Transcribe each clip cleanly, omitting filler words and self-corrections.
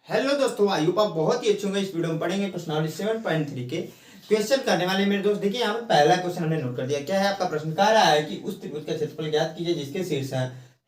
Hello दोस्तों, I hope आप बहुत ही अच्छे होंगे। इस वीडियो में पढ़ेंगे प्रश्नावली 7.3 के क्वेश्चन करने वाले मेरे दोस्त। देखिए यहाँ पर पहला क्वेश्चन हमने नोट कर दिया। क्या है आपका प्रश्न? कह रहा है कि उस त्रिभुज का क्षेत्रफल ज्ञात कीजिए जिसके शीर्ष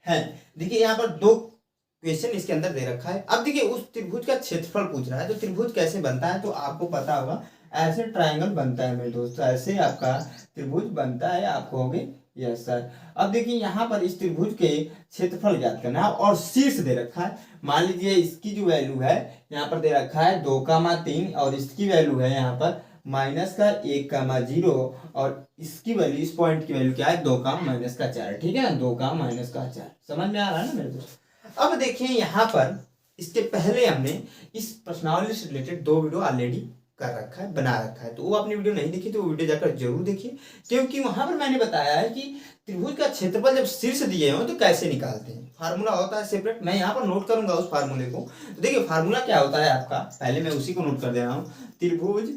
है। देखिए यहाँ पर दो क्वेश्चन इसके अंदर दे रखा है। अब देखिए उस त्रिभुज का क्षेत्रफल पूछ रहा है। तो त्रिभुज कैसे बनता है तो आपको पता होगा, ऐसे ट्राइंगल बनता है मेरे दोस्त, ऐसे आपका त्रिभुज बनता है। आप कहोगे यस सर। अब देखिए यहाँ पर इस त्रिभुज के क्षेत्रफल ज्ञात करना है और शीर्ष दे रखा है। मान लीजिए इसकी जो वैल्यू है यहाँ पर दे रखा है 2,3 और इसकी वैल्यू है यहाँ पर -1,0 और इसकी वैल्यू, इस पॉइंट की वैल्यू क्या है 2,-4। ठीक है, 2,-4। समझ में आ रहा है ना मेरे दोस्त? अब देखिए यहाँ पर इसके पहले हमने इस प्रश्नावली से रिलेटेड 2 वीडियो ऑलरेडी कर रखा है, बना रखा है। तो वो आपने वीडियो नहीं देखी तो वो वीडियो जाकर जरूर देखिए, क्योंकि वहां पर मैंने बताया है कि त्रिभुज का क्षेत्रफल जब शीर्ष दिए हो तो कैसे निकालते हैं। फार्मूला होता है सेपरेट, मैं यहाँ पर नोट करूंगा उस फार्मूले को। तो देखिए फार्मूला क्या होता है आपका, पहले मैं उसी को नोट कर दे रहा हूँ। त्रिभुज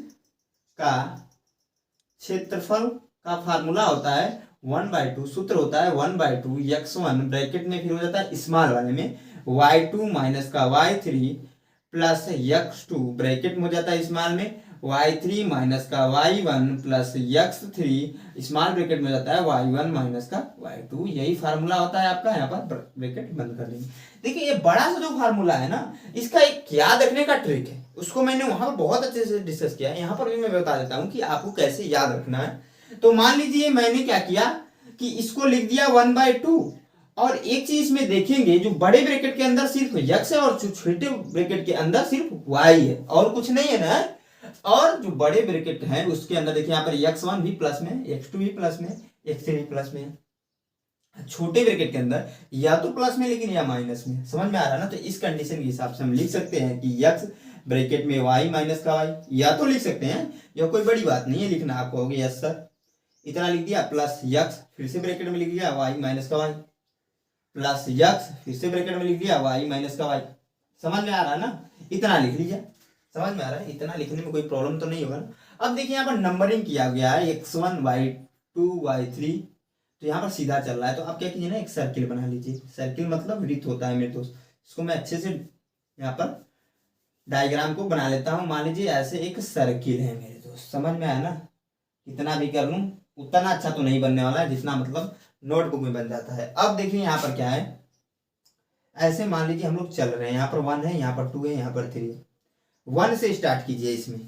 का क्षेत्रफल का फार्मूला होता है 1/2, सूत्र होता है 1/2 x1 ब्रैकेट में फिर हो जाता है स्मॉल वाले में y2 माइनस का y3 प्लस x2 ब्रैकेट में हो जाता है स्मॉल में y3 माइनस का y1 plus x3 small bracket में हो जाता है y1 माइनस का y2। यही फार्मूला होता है आपका। यहाँ पर ब्रैकेट बंद कर देंगे। देखिए ये बड़ा सा जो फार्मूला है ना, इसका एक याद रखने का ट्रिक है, उसको मैंने वहां पर बहुत अच्छे से डिस्कस किया है। यहाँ पर भी मैं बता देता हूँ कि आपको कैसे याद रखना है। तो मान लीजिए मैंने क्या किया कि इसको लिख दिया 1/2 और एक चीज में देखेंगे, जो बड़े ब्रैकेट के अंदर सिर्फ x है और जो छोटे ब्रैकेट के अंदर सिर्फ y है और कुछ नहीं है ना। और जो बड़े ब्रैकेट है उसके अंदर देखिए यहाँ पर x1 भी प्लस में, x2 भी प्लस में, x3 भी प्लस में। छोटे ब्रैकेट के अंदर या तो प्लस में लेकिन या माइनस में। समझ में आ रहा है ना? तो इस कंडीशन के हिसाब से हम लिख सकते हैं कि x ब्रैकेट में y माइनस का y, या तो लिख सकते हैं, यह कोई बड़ी बात नहीं है लिखना। आप कहोगे यस सर, इतना लिख दिया प्लस x फिर से ब्रैकेट में लिख दिया y माइनस का y प्लस x फिर से ब्रैकेट में लिख दिया y माइनस का y। समझ में आ रहा है ना? इतना लिख लीजिए। समझ में आ रहा है? इतना लिखने में कोई प्रॉब्लम तो नहीं होगा ना? अब देखिए यहाँ पर नंबरिंग किया गया है x1 y2 y3, तो यहाँ पर सीधा चल रहा है। तो आप क्या कीजिए ना, एक सर्किल बना लीजिए। सर्किल मतलब वृत्त होता है मेरे दोस्त। इसको मैं अच्छे से यहाँ पर डायग्राम को बना लेता हूँ। मान लीजिए ऐसे एक सर्किल है मेरे दोस्त। समझ में आया ना? कितना भी कर लूँ उतना अच्छा तो नहीं बनने वाला है जितना मतलब नोटबुक में बन जाता है। अब देखिए यहाँ पर क्या है, ऐसे मान लीजिए हम लोग चल रहे हैं। यहाँ पर 1 है, यहाँ पर 2 है, यहाँ पर 3 है। 1 से स्टार्ट कीजिए इसमें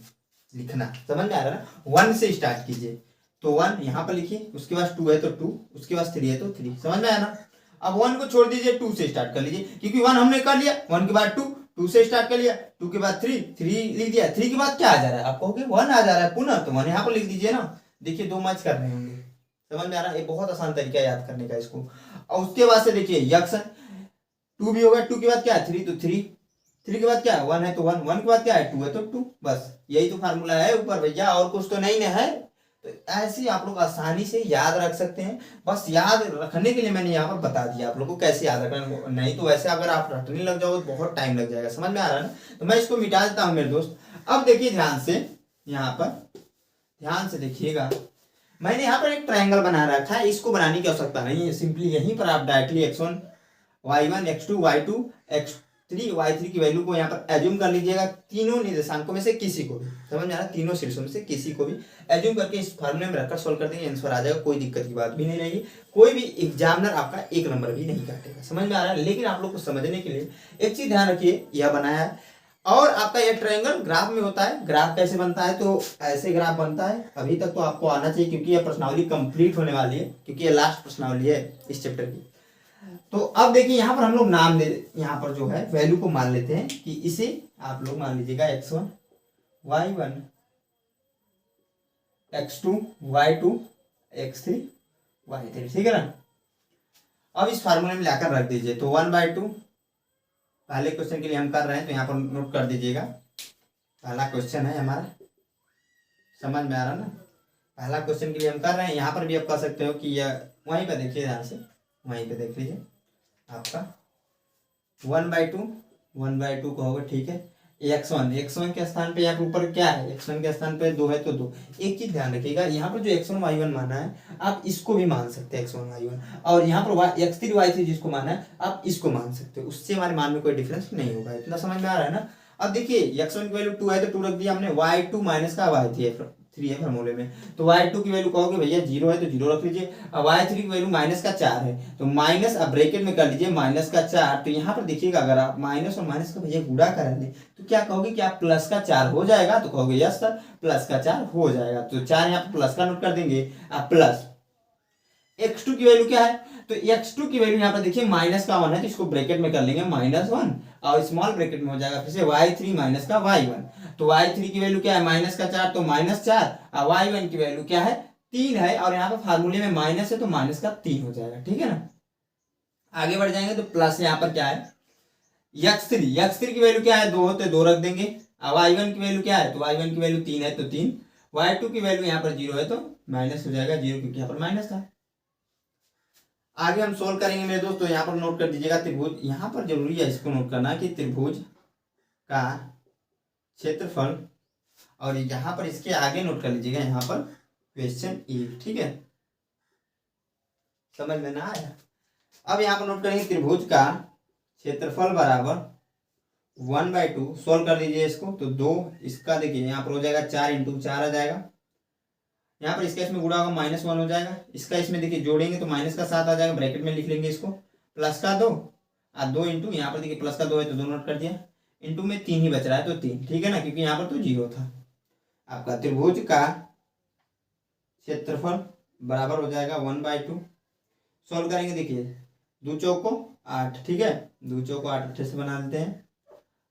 लिखना। समझ में आ रहा है ना? 1 से स्टार्ट कीजिए। तो 1 यहाँ पर लिखिए, उसके बाद 2 है तो 2, उसके बाद 3 है तो 3। समझ में आया ना? अब 1 को छोड़ दीजिए, 2 से स्टार्ट कर लीजिए, क्योंकि 1 हमने कर लिया। 1 के बाद 2, 2 से स्टार्ट कर लिया, 2 के बाद 3, 3 लिख दिया। 3 के बाद क्या आ जा रहा है? आप कहोगे 1 आ जा रहा है पुनः, तो 1 यहाँ पर लिख दीजिए ना। देखिए 2 मैच कर रहे होंगे। समझ में आ रहा है? ये बहुत आसान तरीका है याद करने का इसको। और उसके बाद से देखिए यक्स 2 भी होगा, 2 के बाद क्या है 3, तो 3, 3 के बाद क्या है 1 है तो 1, 1 के बाद क्या है 2 है तो 2। बस यही तो फार्मूला है ऊपर भैया, और कुछ तो नहीं है। तो ऐसे आप लोग आसानी से याद रख सकते हैं। बस याद रखने के लिए मैंने यहाँ पर बता दिया आप लोग को कैसे याद रखना। नहीं तो वैसे अगर आप रटने लग जाओ तो बहुत टाइम लग जाएगा। समझ में आ रहा है ना? तो मैं इसको मिटा देता हूँ मेरे दोस्त। अब देखिए ध्यान से, यहाँ पर ध्यान से देखिएगा। मैंने यहाँ पर एक ट्रायंगल बना रखा है, इसको बनाने की आवश्यकता नहीं है। सिंपली यहीं पर आप directly x1 y1 x2 y2 x3 y3 की वैल्यू को यहाँ पर एज्यूम कर लीजिएगा। तीनों निर्देशांकों में से किसी को भी, समझ में आ रहा है? तीनों शीर्षों में से किसी को भी एज्यूम करके इस फॉर्मूले में रखकर सोल्व कर देंगे, आंसर आ जाएगा। कोई दिक्कत की बात भी नहीं रहेगी। कोई भी एग्जामिनर आपका 1 नंबर भी नहीं काटेगा। समझ में आ रहा है? लेकिन आप लोग को समझने के लिए एक चीज ध्यान रखिए, यह बनाया है और आपका यह ट्रायंगल ग्राफ में होता है। ग्राफ कैसे बनता है? तो ऐसे ग्राफ बनता है। अभी तक तो आपको आना चाहिए, क्योंकि यह प्रश्नावली कंप्लीट होने वाली है, क्योंकि यह लास्ट प्रश्नावली है इस चैप्टर की। तो अब देखिए यहाँ पर हम लोग नाम दे, यहाँ पर जो है वैल्यू को मान लेते हैं कि इसे आप लोग मान लीजिएगा x1 y1 x2 y2 x3 y3। ठीक है ना? अब इस फार्मूले में लाकर रख दीजिए। तो 1/2 पहले क्वेश्चन के लिए हम कर रहे हैं, तो यहाँ पर नोट कर दीजिएगा। पहला क्वेश्चन है हमारा। समझ में आ रहा ना? पहला क्वेश्चन के लिए हम कर रहे हैं। यहाँ पर भी आप कर सकते हो कि यह वहीं पर देखिए ध्यान से, वहीं पे देख लीजिए आपका 1/2 1/2 कहोगे। ठीक है, x1 के स्थान पे यहाँ पे ऊपर क्या है, x1 के स्थान पे 2 है तो 2। एक चीज ध्यान रखिएगा, यहाँ पर जो x1 y1 माना है आप इसको भी मान सकते हैं x1 y1, और यहाँ पर x3 y3 जिसको माना है आप इसको मान सकते हो, उससे हमारे मान में कोई डिफरेंस नहीं होगा। इतना समझ में आ रहा है ना। अब देखिए x1 की वैल्यू 2 है तो 2 रख दिया हमने, y2 माइनस का y3 है फॉर्मूले में, तो y2 की वैल्यू कहोगे भैया 0 है तो 0 रख लीजिए। अब y3 की वैल्यू माइनस का 4 है तो माइनस, अब ब्रैकेट में कर लीजिए माइनस का 4। तो यहाँ पर देखिएगा अगर आप माइनस और माइनस का भैया गुणा करा दें तो क्या कहोगे कि आप प्लस का 4 हो जाएगा, तो कहोगे यस सर प्लस का 4 हो जाएगा। तो 4 यहाँ पर प्लस का नोट कर देंगे। आप प्लस x2 की वैल्यू क्या है, तो x2 की वैल्यू यहाँ पर देखिए माइनस का 1 है तो इसको ब्रैकेट में कर लेंगे -1 और स्मॉल ब्रैकेट में हो जाएगा फिर से y3 माइनस का y1। तो y3 की वैल्यू क्या है माइनस का 4 तो -4, और y1 की वैल्यू क्या है 3 है, और यहाँ पर फार्मूले में माइनस है तो माइनस का 3 हो जाएगा। ठीक है ना। आगे बढ़ जाएंगे तो प्लस यहाँ पर क्या है x3 की वैल्यू क्या है 2 तो 2 रख देंगे। अब y1 की वैल्यू क्या है, तो y1 की वैल्यू 3 है तो 3, y2 की वैल्यू यहाँ पर 0 है तो माइनस हो जाएगा 0 क्योंकि यहाँ पर माइनस था। आगे हम सोल्व करेंगे मेरे दोस्त, तो यहाँ पर नोट कर दीजिएगा त्रिभुज, यहाँ पर जरूरी है इसको नोट करना कि त्रिभुज का क्षेत्रफल, और यहाँ पर इसके आगे नोट कर लीजिएगा यहाँ पर क्वेश्चन 1। ठीक है, समझ में ना आया। अब यहाँ पर नोट करेंगे त्रिभुज का क्षेत्रफल बराबर 1/2, सोल्व कर दीजिए इसको तो 2, इसका देखिए यहाँ पर हो जाएगा 4 × 4 आ जाएगा, यहाँ पर इसका इसमें गुणा होगा -1 हो जाएगा, इसका इसमें देखिए जोड़ेंगे तो माइनस का 7 आ जाएगा, ब्रैकेट में लिख लेंगे इसको प्लस का 2 और 2 इंटू यहाँ पर देखिए प्लस का 2 है तो 2 नोट कर दिया, इंटू में 3 ही बच रहा है तो 3। ठीक है ना, क्योंकि यहाँ पर तो 0 था। आपका त्रिभुज का क्षेत्रफल बराबर हो जाएगा 1/2, सोल्व करेंगे देखिए 2 चौको 8। ठीक है, 2 चौको 8 अच्छे से बना देते हैं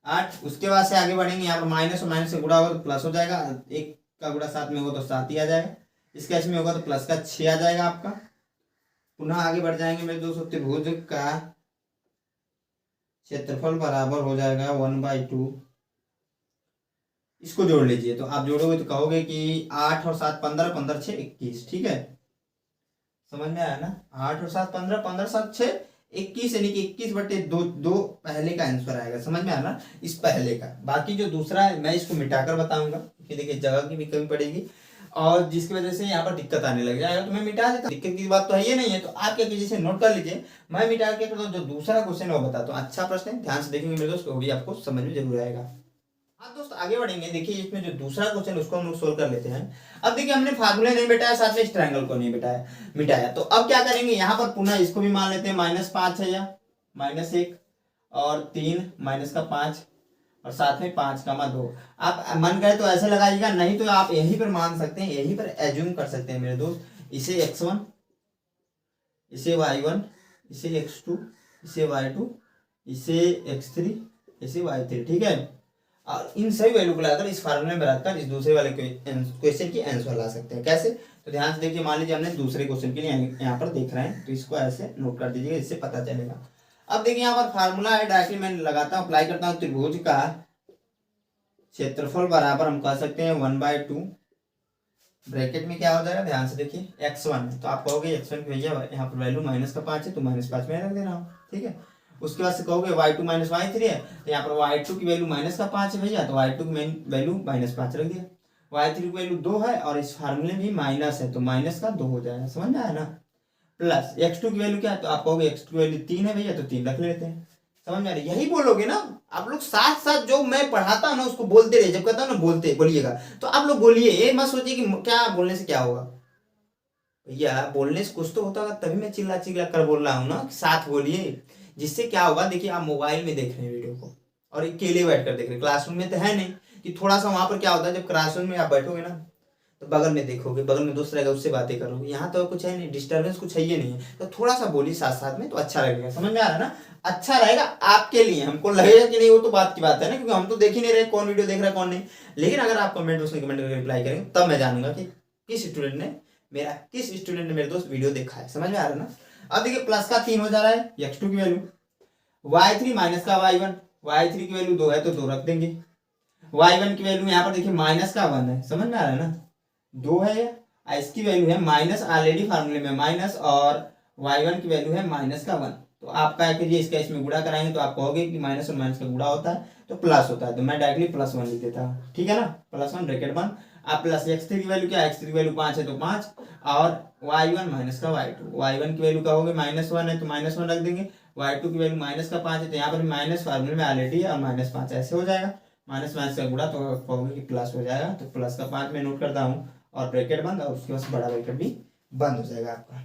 8। उसके बाद से आगे बढ़ेंगे, यहाँ पर माइनस और माइनस से गुणा होगा तो प्लस हो जाएगा, 1 का गुणा 7 में होगा तो 7 ही आ जाएगा, इसका इसमें होगा तो प्लस का 6 आ जाएगा आपका। पुनः आगे बढ़ जाएंगे मेरे दोस्तों, त्रिभुज का क्षेत्रफल बराबर हो जाएगा 1/2, इसको जोड़ लीजिए तो आप जोड़ोगे तो कहोगे कि 8 और 7 15, 15 6 21। ठीक है, समझ में आया ना। 8 और 7 15, 15 7 6 21, यानी कि 21/2 पहले का आंसर आएगा। समझ में आया ना, इस पहले का। बाकी जो दूसरा है मैं इसको मिटाकर बताऊंगा क्योंकि देखिए जगह की भी कमी पड़ेगी और जिसकी वजह से यहाँ पर दिक्कत आने लग जाएगा, तो मैं मिटा देता हूँ। दिक्कत की बात तो है ये नहीं है, तो आप क्या कीजिए इसे नोट कर लीजिए, मैं मिटा के जो दूसरा क्वेश्चन है वो बताता हूँ। अच्छा प्रश्न है, ध्यान से देखेंगे मेरे दोस्त, वो भी आपको समझ में जरूर आएगा। हाँ दोस्त आगे बढ़ेंगे, देखिए इसमें जो दूसरा क्वेश्चन है उसको हम लोग सोल्व कर लेते हैं। अब देखिए हमने फार्मूला नहीं बिठाया, साथ में इस ट्रायंगल को नहीं मिटाया, तो अब क्या करेंगे यहाँ पर पुनः इसको भी मान लेते हैं -5 है या -1 और 3 माइनस का 5 और साथ में 5, 2। आप मन करे तो ऐसे लगाइएगा, नहीं तो आप यहीं पर मान सकते हैं, यहीं पर एज्यूम कर सकते हैं मेरे दोस्त। इसे x1, इसे y1, इसे x2, इसे y2, इसे x3, इसे y3। ठीक है, और इन सभी वैल्यू को लाकर इस फार्मूले में रखकर इस दूसरे वाले क्वेश्चन की आंसर ला सकते हैं। कैसे, तो ध्यान से देखिए, मान लीजिए हमने दूसरे क्वेश्चन के लिए यहाँ पर देख रहे हैं तो इसको ऐसे नोट कर दीजिएगा, इससे पता चलेगा। अब देखिए यहाँ पर फार्मूला है, डायरेक्टली मैं लगाता हूँ, अप्लाई करता हूँ। त्रिभुज का क्षेत्रफल बराबर हम कह सकते हैं 1/2, ब्रैकेट में क्या हो जाएगा, ध्यान से देखिए x1 है तो आप कहोगे x1 की भैया यहाँ पर वैल्यू -5 है तो -5 में रख दे रहा हूँ। ठीक है, उसके बाद से कहोगे y2 - y3 है तो यहाँ पर y2 की वैल्यू -5 है भैया, तो y2 की वैल्यू -5 रख दिया। y3 की वैल्यू 2 है और इस फार्मूले में भी माइनस है तो -2 हो जाएगा। समझ में आया ना। प्लस x2 की वैल्यू क्या है, तो आप कहोगे x2 की वैल्यू 3 है भैया तो 3 रख लेते हैं। समझ में आ रही, यही बोलोगे ना आप लोग, साथ साथ जो मैं पढ़ाता हूँ ना उसको बोलते रहिए। जब कहता हूँ ना बोलिएगा तो आप लोग बोलिए, ये मत सोचिए कि क्या बोलने से क्या होगा। भैया बोलने से कुछ तो होता होगा, तभी मैं चिल्ला चिल्ला कर बोल रहा हूँ ना, साथ बोलिए। जिससे क्या होगा, देखिए आप मोबाइल में देख रहे हैं वीडियो को और अकेले बैठ कर देख रहे हैं, क्लासरूम में तो है नहीं कि थोड़ा सा वहां पर क्या होता है, जब क्लासरूम में आप बैठोगे ना तो बगल में देखोगे, बगल में दोस्त रहेगा उससे बातें करोगे, यहाँ तो कुछ है नहीं, डिस्टर्बेंस कुछ है ये नहीं है, तो थोड़ा सा बोलिए साथ साथ में तो अच्छा लगेगा। समझ में आ रहा है ना, अच्छा रहेगा आपके लिए। हमको लगेगा कि नहीं वो तो बात की बात है ना, क्योंकि हम तो देख ही नहीं रहे कौन वीडियो देख रहा है कौन नहीं। लेकिन अगर आप कमेंट उसमें कमेंट करके रिप्लाई करेंगे तब मैं जानूंगा कि किस स्टूडेंट ने मेरे दोस्त वीडियो देखा है। समझ में आ रहा है ना। अब देखिए प्लस का 3 हो जा रहा है, x2 की वैल्यू, y3 माइनस का y1, y3 की वैल्यू 2 है तो 2 रख देंगे। y1 की वैल्यू यहाँ पर देखिए -1 है, समझ में आ रहा है ना, 2 है, इसकी वैल्यू है माइनस, ऑलरेडी फार्मूले में माइनस, और y1 की वैल्यू है -1। तो आप क्या कीजिए, इसका इसमें गुणा कराएंगे तो आप कहोगे कि माइनस और माइनस का गुणा होता है तो प्लस होता है, तो मैं डायरेक्टली +1 लिख देता हूँ, ठीक है ना। +1 ब्रैकेट बंद। अब प्लस x3 की वैल्यू क्या है, x3 की वैल्यू 5 है तो 5, और y1 माइनस का y2, y1 की वैल्यू क्या होगी -1 है तो -1 रख देंगे, y2 की वैल्यू -5 है तो यहाँ पर माइनस फार्मूले में ऑलरेडी है और -5 ऐसे हो जाएगा, माइनस माइनस का गुणा तो कहोगे कि प्लस हो जाएगा, तो +5 में नोट करता हूँ और ब्रैकेट बंद, और उसके बाद बड़ा ब्रैकेट भी बंद हो जाएगा आपका।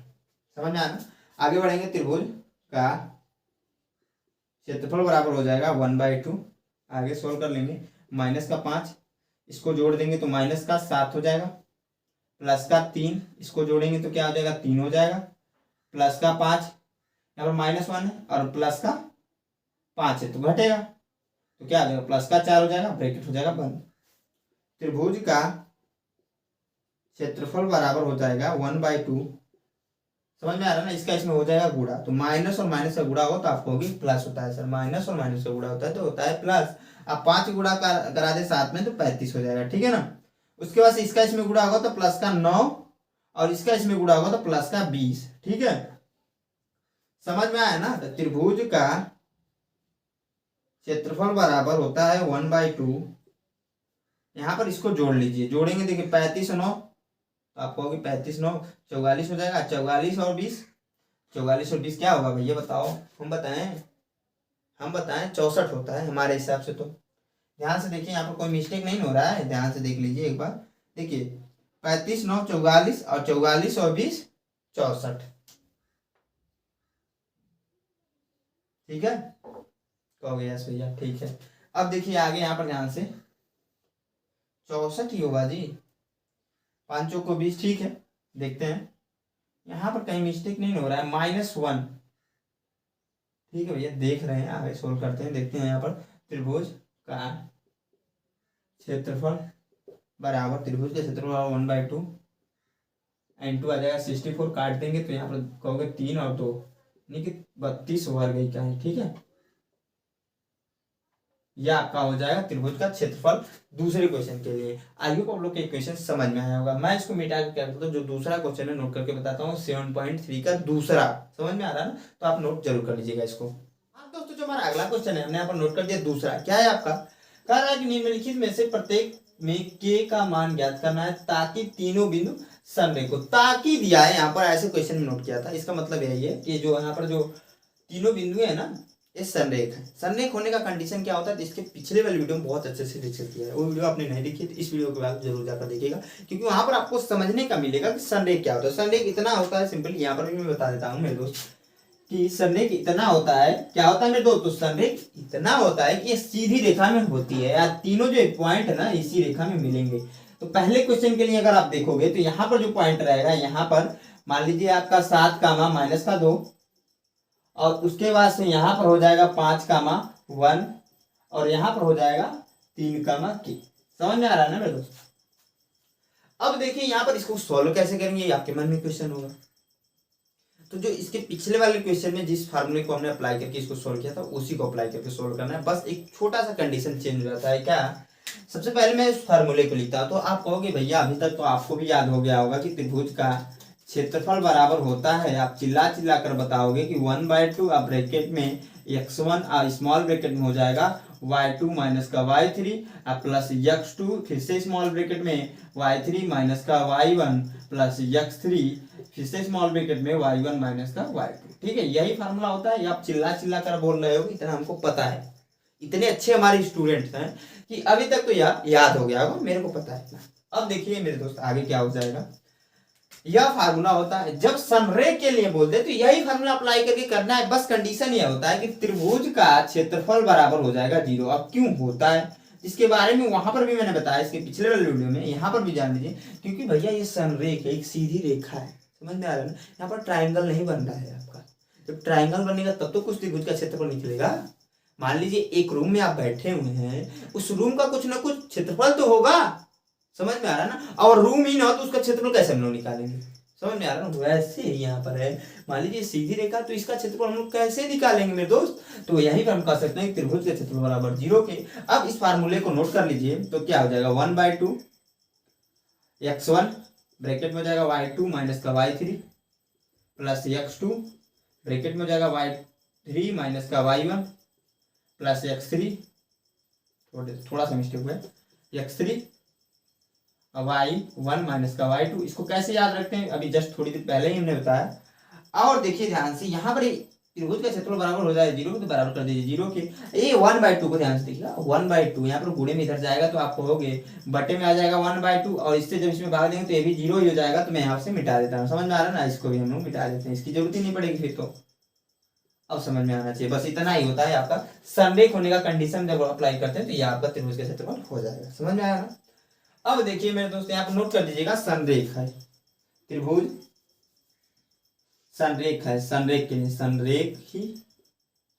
समझ में आना। आगे बढ़ेंगे, त्रिभुज का क्षेत्रफल बराबर हो जाएगा 1/2, आगे सोल्व कर लेंगे। -5 इसको जोड़ देंगे तो -7 हो जाएगा, +3 इसको जोड़ेंगे तो क्या हो जाएगा 3 हो जाएगा, +5 यहाँ पर -1 है और +5 है तो घटेगा, तो क्या आ जाएगा +4 हो जाएगा, ब्रैकेट हो जाएगा बंद। त्रिभुज का क्षेत्रफल बराबर हो जाएगा 1/2, समझ में आ रहा है ना। इसका इसमें हो जाएगा गुणा, तो माइनस और माइनस का गुणा हो तो आपको होगी प्लस होता है सर, माइनस और माइनस का गुणा होता है तो होता है प्लस। अब 5 गुणा करा दे 7 में तो 35 हो जाएगा, ठीक है ना। उसके बाद इसका इसमें गुणा होगा तो +9 और इसका इसमें गुणा होगा तो +20, ठीक है। समझ में आया ना। तो त्रिभुज का क्षेत्रफल बराबर होता है 1/2, यहाँ पर इसको जोड़ लीजिए, जोड़ेंगे देखिए 35 और 9 तो आपको होगी 35 9 44 हो जाएगा, 44 और 20 क्या होगा भैया बताओ, हम बताएं 64 होता है हमारे हिसाब से। तो ध्यान से देखिए, यहाँ पर कोई मिस्टेक नहीं हो रहा है, ध्यान से देख लीजिए एक बार। देखिए 35 9 44 और 44 और 20 64, ठीक है। कहोगे यस भैया ठीक है। अब देखिए आगे यहाँ पर ध्यान से 64 ही होगा जी, 5 चौक को 20, ठीक है। देखते हैं यहाँ पर कहीं मिस्टेक नहीं हो रहा है, -1, ठीक है भैया, देख रहे हैं, आगे सोल्व करते हैं, देखते हैं यहाँ पर। त्रिभुज का क्षेत्रफल बराबर, त्रिभुज का क्षेत्रफल 1/2 N2 आ जाएगा 64, काट देंगे तो यहाँ पर कहोगे 3 और 2 यानी कि 32 वर्ग इकाई, ठीक है। यह आपका हो जाएगा त्रिभुज का क्षेत्रफल दूसरे क्वेश्चन के लिए। आई होप आप लोग के क्वेश्चन समझ में आया होगा। मैं इसको मिटा के क्या करता हूँ, जो दूसरा क्वेश्चन है नोट करके बताता हूँ, 7.3 का दूसरा। समझ में आ रहा है ना, तो आप नोट जरूर कर लीजिएगा इसको। हाँ दोस्तों, जो हमारा अगला क्वेश्चन है हमने यहाँ पर नोट कर दिया दूसरा। क्या है आपका, कह रहा है कि निम्नलिखित में से प्रत्येक में k का मान ज्ञात करना है ताकि तीनों बिंदु संरेख हो। ताकि दिया है यहाँ पर, ऐसे क्वेश्चन में नोट किया था, इसका मतलब यही है कि जो यहाँ पर जो तीनों बिंदु है ना ये संरेख है। संरेख होने का कंडीशन क्या होता है, तो इसके पिछले वाले वीडियो में बहुत अच्छे से डिस्कस किया है, वो वीडियो आपने नहीं देखी तो इस वीडियो के बाद जरूर जाकर देखिएगा, क्योंकि वहां पर आपको समझने का मिलेगा कि संरेख क्या होता है। संरेख इतना होता है, सिंपल यहाँ पर भी मैं बता देता हूँ मेरे दोस्त, कि संरेख इतना होता है, क्या होता है मेरे दोस्त, तो संरेख इतना होता है कि ये सीधी रेखा में होती है, या तीनों जो पॉइंट है ना इसी रेखा में मिलेंगे। तो पहले क्वेश्चन के लिए अगर आप देखोगे तो यहाँ पर जो पॉइंट रहेगा, यहाँ पर मान लीजिए आपका 7 कामा -2, और उसके बाद से यहाँ पर हो जाएगा 5 कामा 1, और यहाँ पर हो जाएगा 3 कामा k। समझ में आ रहा है ना मेरे दोस्त। अब देखिए यहाँ पर इसको सॉल्व कैसे करेंगे, ये आपके मन में क्वेश्चन होगा। तो जो इसके पिछले वाले क्वेश्चन में जिस फार्मूले को हमने अप्लाई करके इसको सॉल्व किया था, उसी को अप्लाई करके सॉल्व करना है। बस एक छोटा सा कंडीशन चेंज हो जाता है। क्या, सबसे पहले मैं इस फार्मूले को लिखता हूं, तो आप कहोगे भैया अभी तक तो आपको भी याद हो गया होगा कि त्रिभुज का क्षेत्रफल बराबर होता है, आप चिल्ला चिल्ला कर बताओगे कि 1/2, आप ब्रैकेट में x1 स्मॉल ब्रैकेट में हो जाएगा y2 माइनस का y3 प्लस x2, फिर से स्मॉल ब्रैकेट में y3 माइनस का y1 प्लस x3, फिर से स्मॉल ब्रैकेट में y1 माइनस का y2, ठीक है। यही फार्मूला होता है। आप चिल्ला चिल्ला कर बोल रहे हो, इतना हमको पता है, इतने अच्छे हमारे स्टूडेंट्स हैं कि अभी तक तो याद हो गया होगा, मेरे को पता है। अब देखिए मेरे दोस्त आगे क्या हो जाएगा, यह फार्मूला होता है जब संरेख के लिए बोलते हैं तो यही फार्मूला अप्लाई करके करना है। बस कंडीशन यह होता है कि त्रिभुज का क्षेत्रफल बराबर हो जाएगा 0। अब क्यों होता है इसके बारे में वहां पर भी मैंने बताया, इसके पिछले वाले वीडियो में, यहाँ पर भी जान लीजिए, क्योंकि भैया ये संरेख है, एक सीधी रेखा है, समझ में आ रहा है ना। यहाँ पर ट्राइंगल नहीं बन रहा है आपका, जब ट्राइंगल बनेगा तब तो कुछ त्रिभुज का क्षेत्रफल निकलेगा। मान लीजिए एक रूम में आप बैठे हुए हैं, उस रूम का कुछ ना कुछ क्षेत्रफल तो होगा, समझ में आ रहा है ना। और रूम ही ना हो तो उसका क्षेत्रफल कैसे हम लोग निकालेंगे, समझ में आ रहा है ना। वैसे ही यहाँ पर है, मान लीजिए सीधी रेखा, तो इसका क्षेत्रफल हम लोग कैसे निकालेंगे मेरे दोस्त, तो यहीं पर हम कह सकते हैं त्रिभुज का क्षेत्रफल बराबर 0 के। अब इस फार्मूले को नोट कर लीजिए, तो क्या हो जाएगा 1/2 x1 ब्रैकेट में हो जाएगा y2 माइनस का y3 प्लस x2 ब्रैकेट में हो जाएगा y3 माइनस का y1 प्लस x3 थोड़ा सा मिस्टेक हुआ है, x3 y1 माइनस का y2, इसको कैसे याद रखते हैं अभी जस्ट थोड़ी देर पहले ही हमने बताया। और देखिए ध्यान से यहाँ पर त्रिभुज का क्षेत्रफल बराबर हो जाए 0 तो बराबर कर दीजिए 0 के, ये 1/2 को ध्यान से देखिएगा 1/2 यहाँ पर गुणे में इधर जाएगा तो आपको हो गए बटे में आ जाएगा 1/2, और इससे जब इसमें भाग देंगे तो ये भी 0 ही हो जाएगा। तो मैं यहाँ से मिटा देता हूँ, समझ में आ रहा है ना, इसको भी हम लोग मिटा देते हैं, इसकी जरूरत ही नहीं पड़ेगी फिर तो। अब समझ में आना चाहिए, बस इतना ही होता है आपका समरेख होने का कंडीशन जब अप्लाई करते हैं तो ये आपका त्रिभुज का क्षेत्रफल हो जाएगा, समझ में आया ना। अब देखिए मेरे दोस्त यहाँ पर नोट कर दीजिएगा, संरेख है त्रिभुज, संरेख है, संरेख के लिए संरेख ही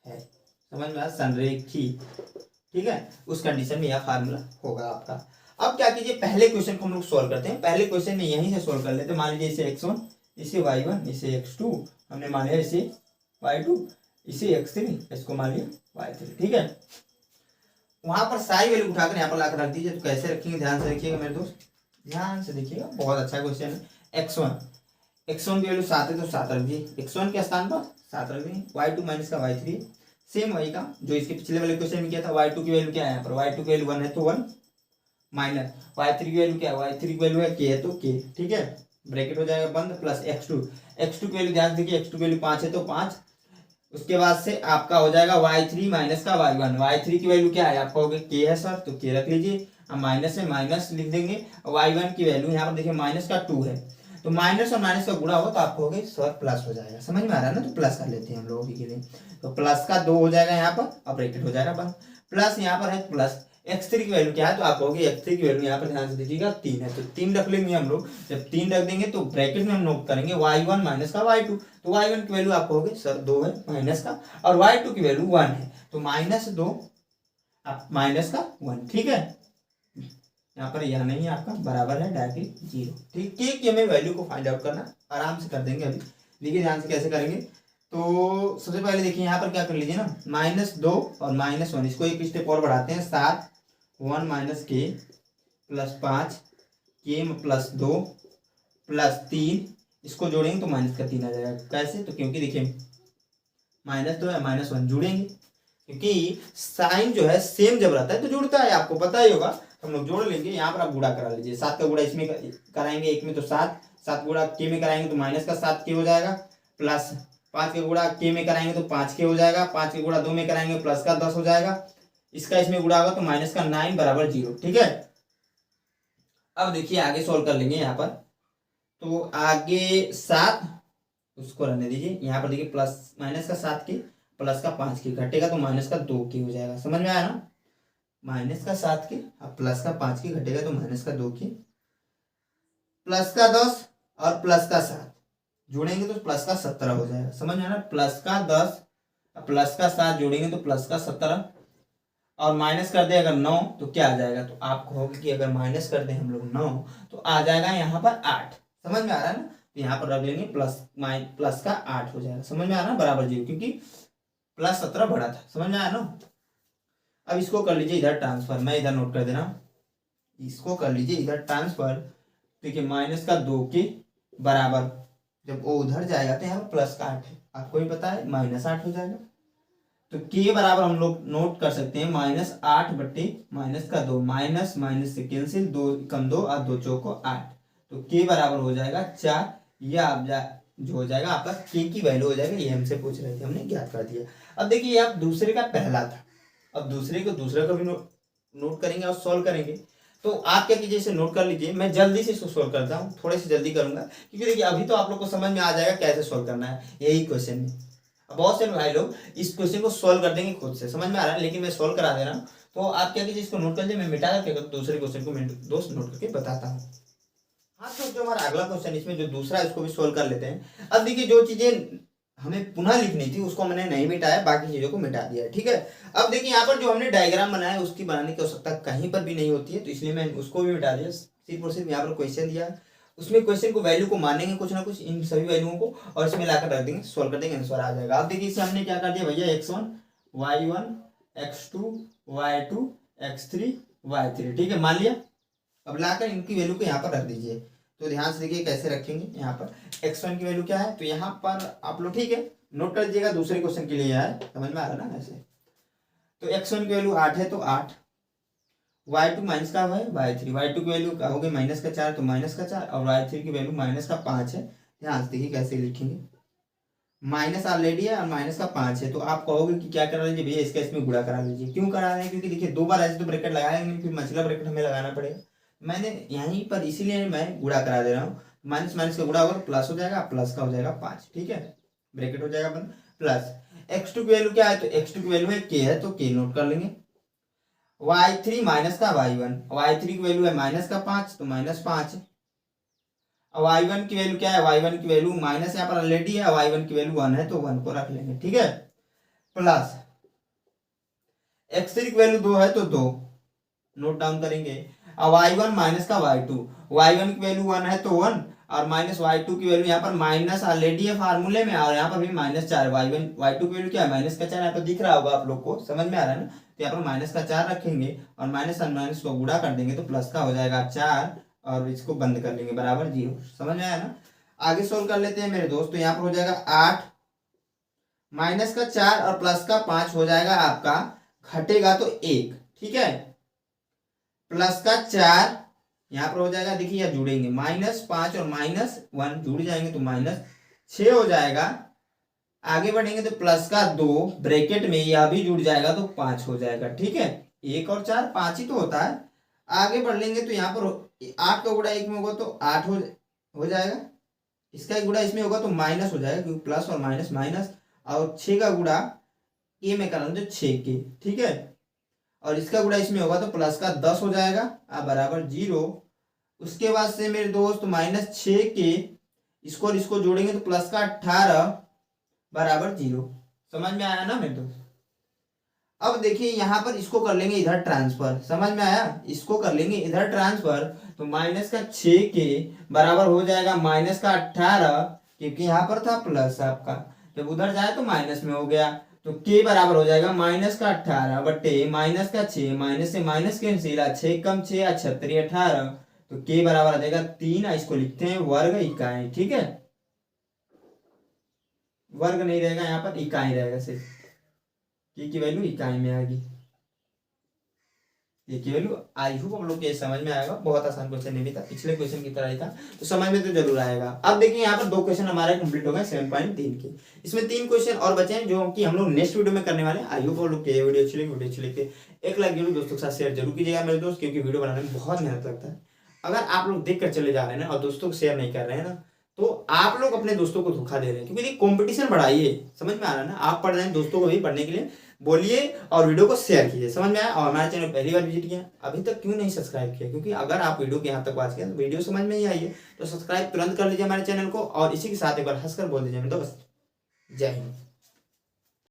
है, समझ में आया, संरेख ही, ठीक है, उस कंडीशन में यह फार्मूला होगा आपका। अब क्या कीजिए, पहले क्वेश्चन को हम लोग सोल्व करते हैं, पहले क्वेश्चन में यहीं से सोल्व कर लेते हैं। मान लीजिए इसे x1, इसे y1, इसे x2, हमने मान लिया इसे y2, इसे x3, इसको मान लिया y3, ठीक है। वहां पर सारी वैल्यू उठाकर यहाँ पर लाकर रख दीजिए। तो कैसे रखेंगे ध्यान से रखिएगा मेरे दोस्त, ध्यान से देखिएगा, बहुत अच्छा क्वेश्चन है। x1 की वैल्यू 7 है तो 7 रख दीजिए, x1 के स्थान पर 7 रख देंगे, y2 माइनस का y3 सेम वही का जो इसके पिछले वाले क्वेश्चन में किया था। y2 की वैल्यू क्या है यहाँ पर, y2 की वैल्यू 1 है तो 1 माइनस y3 की वैल्यू क्या है, y3 की वैल्यू है k है तो k, ठीक है, ब्रैकेट हो जाएगा बंद, प्लस x2 की वैल्यू ध्यान देखिए, x2 की वैल्यू 5 है तो 5, उसके बाद से आपका हो जाएगा y3 माइनस का y1, y3 की वैल्यू क्या है आपका हो गया k है सर, तो k रख लीजिए, अब माइनस में माइनस लिख देंगे, y1 की वैल्यू यहाँ पर देखिए माइनस का 2 है, तो माइनस और माइनस का गुणा होगा तो आपको हो गई सर प्लस हो जाएगा, समझ में आ रहा है ना। तो प्लस कर लेते हैं हम लोगों के लिए, तो प्लस का 2 हो जाएगा यहाँ पर, अब ब्रैकेट हो जाएगा बंद, प्लस यहाँ पर है प्लस x3 की वैल्यू क्या है, तो आप होगी x3 की वैल्यू यहाँ पर ध्यान से देखिएगा 3 है, तो 3 रख लेंगे हम लोग। जब 3 रख देंगे तो ब्रैकेट में हम नोट करेंगे y1 माइनस का y2, तो y1 की वैल्यू आपको होगी सर 2 है माइनस का, और y2 की वैल्यू 1 है, तो -2 माइनस का 1, ठीक है। यहाँ पर यह नहीं है आपका, बराबर है डायरेक्टली 0, ठीक। कि हमें वैल्यू को फाइंड आउट करना, आराम से कर देंगे अभी, देखिए ध्यान से कैसे करेंगे। तो सबसे पहले देखिए यहाँ पर क्या कर लीजिए ना, -2 और -1, इसको एक स्टेप और बढ़ाते हैं, 7 1 minus k plus 5 k plus 2 plus 3, इसको जोड़ेंगे तो माइनस का 3 आ जाएगा। कैसे, तो क्योंकि देखिए -2 या -1 जुड़ेंगे, क्योंकि साइन जो है सेम जब रहता है तो जुड़ता है, आपको पता ही होगा, हम लोग जोड़ लेंगे। यहाँ पर आप गुणा करा लीजिए, 7 का गुणा इसमें कराएंगे एक में तो 7 गुणा k में कराएंगे तो माइनस का 7k हो जाएगा, प्लस 5 के गुणा k में कराएंगे तो 5k हो जाएगा, 5 के गुणा 2 में कराएंगे प्लस का 10 हो जाएगा, इसका इसमें गुणा होगा तो माइनस का 9 बराबर 0, ठीक है। अब देखिए आगे सोल्व कर लेंगे यहाँ पर, तो आगे 7 उसको रहने दीजिए, यहाँ पर देखिए प्लस माइनस का 7k प्लस का 5k घटेगा तो माइनस का 2k हो जाएगा, समझ में आया ना, माइनस का 7k अब प्लस का 5k घटेगा तो माइनस का 2k, प्लस का 10 और प्लस का 7 जोड़ेंगे तो प्लस का 17 हो जाएगा, समझ में आया ना, प्लस का 10 प्लस का 7 जोड़ेंगे तो प्लस का 17, और माइनस कर दे अगर 9 तो क्या आ जाएगा, तो आप कहोगे कि अगर माइनस कर दें हम लोग 9 तो आ जाएगा यहाँ पर 8, समझ में आ रहा है ना, तो यहाँ पर रख लेंगे प्लस का 8 हो जाएगा, समझ में आ रहा है, बराबर 0, क्योंकि प्लस 17 बड़ा था, समझ में आया ना। अब इसको कर लीजिए इधर ट्रांसफर, मैं इधर नोट कर दे रहा हूँ, इसको कर लीजिए इधर ट्रांसफर, देखिए माइनस का 2k बराबर, जब वो उधर जाएगा तो यहाँ पर प्लस का 8 है, आपको भी पता है -8 हो जाएगा, तो k बराबर हम लोग नोट कर सकते हैं -8 बट्टे माइनस का 2, माइनस माइनस से कैंसिल, 2 कम 2 और 2 चौको 8, तो k बराबर हो जाएगा 4, या आप जो हो जाएगा आपका k की वैल्यू हो जाएगा, ये हमसे पूछ रहे थे, हमने ज्ञात कर दिया। अब देखिए आप दूसरे का पहला था, अब दूसरे का भी नोट करेंगे और सॉल्व करेंगे, तो आप क्या कीजिए इसे नोट कर लीजिए, मैं जल्दी से इसको सॉल्व करता हूँ, थोड़े से जल्दी करूंगा, क्योंकि देखिए अभी तो आप लोग को समझ में आ जाएगा कैसे सॉल्व करना है यही क्वेश्चन में। अब बहुत से भाई लोग इस क्वेश्चन को सॉल्व कर देंगे खुद से, समझ में आ रहा है, लेकिन मैं सॉल्व करा दे रहा हूँ, तो आप क्या कीजिए इसको नोट कर लीजिए, मैं मिटा करके दूसरे क्वेश्चन को मैं दोस्त नोट करके बताता हूँ। हाँ, तो जो हमारा अगला क्वेश्चन इसमें जो दूसरा है उसको भी सोल्व कर लेते हैं। अब देखिए जो चीजें हमें पुनः लिखनी थी उसको मैंने नहीं मिटाया, बाकी चीजों को मिटा दिया है, ठीक है। अब देखिए यहाँ पर जो हमने डायग्राम बनाया उसकी बनाने की आवश्यकता कहीं पर भी नहीं होती है, तो इसलिए मैं उसको भी मिटा दिया, सिर्फ और सिर्फ यहाँ पर क्वेश्चन दिया है, उसमें क्वेश्चन को वैल्यू को मानेंगे कुछ ना कुछ इन सभी वैल्यूओं को, और इसमें लाकर रख देंगे, सोल्व कर देंगे, आंसर आ जाएगा। अब देखिए इसे हमने क्या कर दिया भैया, x1 y1 x2 y2 x3 y3, ठीक है, मान लिया। अब लाकर इनकी वैल्यू को यहाँ पर रख दीजिए, तो ध्यान से देखिए कैसे रखेंगे। यहाँ पर x1 की वैल्यू क्या है, तो यहाँ पर आप लोग ठीक है नोट कर लीजिएगा, दूसरे क्वेश्चन के लिए है, समझ में आ रहा है ना ऐसे। तो x1 की वैल्यू 8 है तो 8 y2 माइनस का है y3, y2 की वैल्यू क्या होगी -4 तो -4 और y3 की वैल्यू -5 है। ध्यान से देखिए कैसे लिखेंगे, माइनस ऑलरेडी है और -5 है, तो आप कहोगे कि क्या करा लीजिए भैया इसका इसमें गुणा करा लीजिए। क्यों करा रहे हैं, क्योंकि देखिए दो बार ऐसे तो ब्रैकेट लगाएंगे नहीं, फिर मछला ब्रैकेट हमें लगाना पड़ेगा। मैंने यहीं पर इसीलिए मैं गुणा करा दे रहा हूँ। माइनस माइनस का गुणा होगा तो प्लस हो जाएगा, प्लस का हो जाएगा 5, ठीक है, ब्रैकेट हो जाएगा बंद। प्लस x2 की वैल्यू क्या है, तो x2 की वैल्यू है k है, तो k नोट कर लेंगे। y3 माइनस का y1, y3 की वैल्यू है -5 तो -5। अब y1 की वैल्यू क्या है, y1 की वैल्यू माइनस यहाँ पर ऑलरेडी है, y1 की वैल्यू 1 है तो 1 को रख लेंगे, ठीक है। प्लस x3 की वैल्यू 2 है तो 2 नोट डाउन करेंगे। अब y1 माइनस का y2, y1 की वैल्यू 1 है तो 1 और माइनस y2 की वैल्यू यहाँ पर माइनस ऑलरेडी है फार्मूले में, और यहाँ पर भी -4, y1 y2 की वैल्यू क्या है -4, यहाँ पर दिख रहा होगा आप लोग को, समझ में आ रहा है ना। तो यहाँ पर -4 रखेंगे और माइनस और माइनस को गुणा कर देंगे तो प्लस का हो जाएगा 4 और इसको बंद कर लेंगे बराबर 0। समझ में आया ना। आगे सोल्व कर लेते हैं मेरे दोस्त, तो यहाँ पर हो जाएगा 8 -4 और +5 हो जाएगा आपका, घटेगा तो 1, ठीक है। +4 यहाँ पर हो जाएगा, देखिए यहाँ जुड़ेंगे -5 और -1 जुड़ जाएंगे तो -6 हो जाएगा। आगे बढ़ेंगे तो +2 ब्रैकेट में यह भी जुड़ जाएगा तो 5 हो जाएगा, ठीक है। 1 और 4 5 ही तो होता है। आगे बढ़ लेंगे तो यहाँ पर 8 का गुणा 1 में होगा तो 8 हो जाएगा, इसका गुणा इसमें होगा तो माइनस हो जाएगा, क्योंकि प्लस और माइनस माइनस, और 6 का गुणा ए में करेंगे तो 6 के, ठीक है। और इसका गुणा इसमें होगा तो प्लस का 10 हो जाएगा बराबर 0। उसके बाद से मेरे दोस्त -6 के इसको और इसको जोड़ेंगे तो प्लस का 18 बराबर 0। समझ में आया ना मेरे दोस्त। अब देखिए यहाँ पर इसको कर लेंगे इधर ट्रांसफर, समझ में आया, इसको कर लेंगे इधर ट्रांसफर तो -6 के बराबर हो जाएगा -18, क्योंकि यहाँ पर था प्लस आपका, जब उधर जाए तो माइनस में हो गया, तो के बराबर हो जाएगा -18 बटे -6, माइनस से माइनस कैंसिल, 6 कम 6 36 18, तो के बराबर आ जाएगा 3। इसको लिखते हैं वर्ग इकाई, ठीक है, वर्ग नहीं रहेगा यहाँ पर, इकाई रहेगा सिर्फ, की वैल्यू इकाई में आएगी, ये की वैल्यू। आई होप आप लोग के समझ में आएगा, बहुत आसान क्वेश्चन नहीं था, पिछले क्वेश्चन की तरह ही था, तो समझ में तो जरूर आएगा। अब देखिए यहाँ पर 2 क्वेश्चन हमारे कंप्लीट हो गए 7.3 के, इसमें 3 क्वेश्चन और बचे हैं जो कि हम लोग नेक्स्ट वीडियो में करने वाले हैं। आई होप आप लोग के वीडियो अच्छी लगे एक लाइक जरूर दोस्तों के साथ शेयर जरूर कीजिएगा मेरे दोस्त, क्योंकि वीडियो बनाने में बहुत मेहनत लगता है। अगर आप लोग देख कर चले जा रहे हैं ना और दोस्तों को शेयर नहीं कर रहे हैं ना, तो आप लोग अपने दोस्तों को धोखा दे रहे हैं, क्योंकि कंपटीशन बढ़ाइए, समझ में आ रहा है ना। आप पढ़ रहे हैं, दोस्तों को भी पढ़ने के लिए बोलिए और वीडियो को शेयर कीजिए, समझ में आया। और हमारे चैनल पहली बार विजिट किया, अभी तक क्यों नहीं सब्सक्राइब किया, क्योंकि अगर आप वीडियो के यहाँ तक वॉच किया तो वीडियो समझ में ही आई है, तो सब्सक्राइब तुरंत कर लीजिए हमारे चैनल को। और इसी के साथ एक बार हंसकर बोल दीजिए दोस्त, जय हिंद।